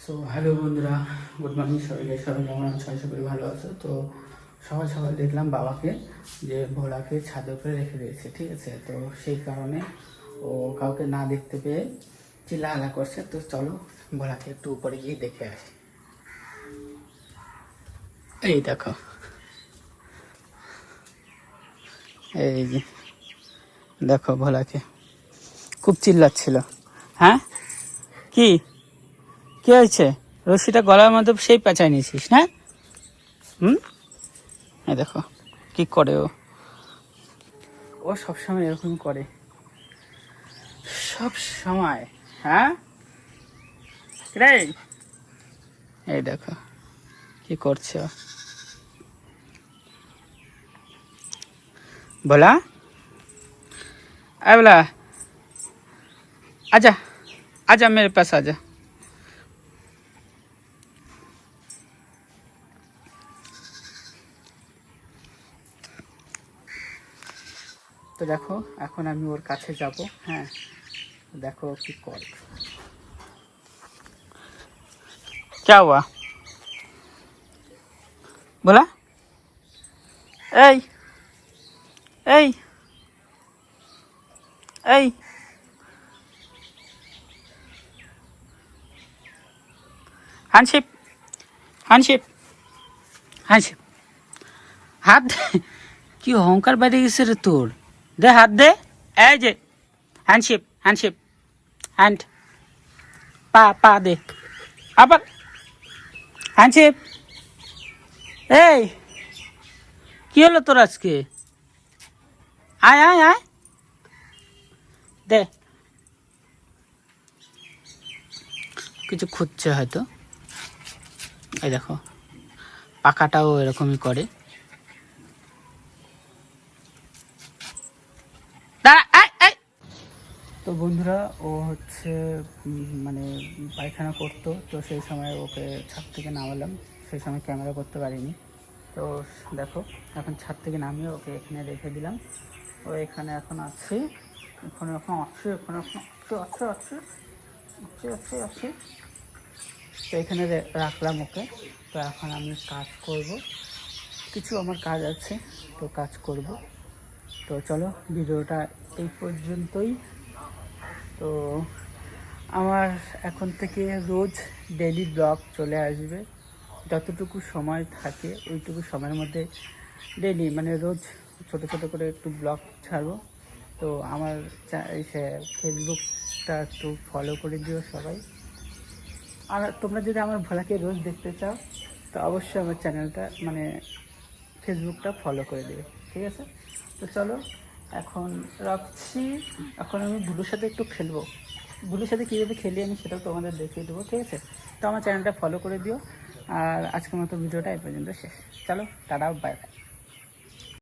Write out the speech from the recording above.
So hello বন্ধুরা, good morning সবাইকে। সবাই কেমন আছো? আশা করি ভালো আছো। তো সকাল সকাল দেখলাম বাবাকে যে ভোলাকে ছাদের উপরে রেখে দিয়েছে, ঠিক আছে। তো সেই কারণে ও কাউকে না দেখতে পেয়ে চিল্লাহালা করছে। তো চলো ভোলাকে একটু উপরে গিয়ে দেখে আসি। এই দেখো, এই যে দেখো ভোলাকে খুব চিল্লাচ্ছিল। হ্যাঁ, কি কি হয়েছে? রশিটা গলার মধ্যে সেই পেঁচায় নিয়েছিস না? হুম, এই দেখো কি করে ও ও সবসময় এরকম করে, সব সময়। হ্যাঁ রে, এই দেখো কি করছে ও। बोला अरे बोला आजा, आजा मेरे पास आजा। তো দেখো এখন আমি ওর কাছে যাব। হ্যাঁ, দেখো কি করে। क्या हुआ? बोला এই এই এই হ্যান্ডশেপ হ্যান্ডশেপ হ্যান্ডশেপ, হাত দে। কি অহংকার বেড়ে গেছে রে তোর। দে হাত দে। এই যে হ্যান্ডশেপ হ্যান্ডশেপ, হ্যান্ড, পা পা দে আবার হ্যান্ডশেপ। এই কি হলো তোর আজকে? আয় আয় আয়, দে। কিছু খুঁজছে হয়তো। এই দেখো পাখাটাও এরকমই করে। দাঁড়া, আয় আয়। তো বন্ধুরা, ও হচ্ছে মানে পায়খানা করতো, তো সেই সময় ওকে ছাদ থেকে নামালাম। সেই সময় ক্যামেরা করতে পারিনি। তো দেখো এখন ছাদ থেকে নামিয়ে ওকে এখানে রেখে দিলাম। ও এখানে এখন আছে, এখন এখন আছে, এখন এখন আছে আছে আছে আছে আছে। তো এখানে রাখলাম ওকে। তো এখন আমি কাজ করব, কিছু আমার কাজ আছে, তো কাজ করব। তো চলো ভিডিওটা এই পর্যন্তই। তো আমার এখন থেকে রোজ ডেইলি ব্লগ চলে আসবে। যতটুকু সময় থাকে ওইটুকু সময়ের মধ্যে ডেইলি মানে রোজ ছোটো ছোটো করে একটু ব্লগ ছাড়বো। তো আমার ফেসবুকটা একটু ফলো করে দিও সবাই। আর তোমরা যদি আমার ভোলাকে রোজ দেখতে চাও তো অবশ্যই আমার চ্যানেলটা মানে ফেসবুকটা ফলো করে দেবে, ঠিক আছে। তো চলো এখন রাখছি। এখন আমি বুলুর সাথে একটু খেলবো। বুলুর সাথে কীভাবে খেলি আমি সেটাও তোমাদের দেখিয়ে দেবো, ঠিক আছে। তো আমার চ্যানেলটা ফলো করে দিও। আর আজকের মতো ভিডিওটা এই পর্যন্ত শেষ। চলো টাটা, বাই বাই।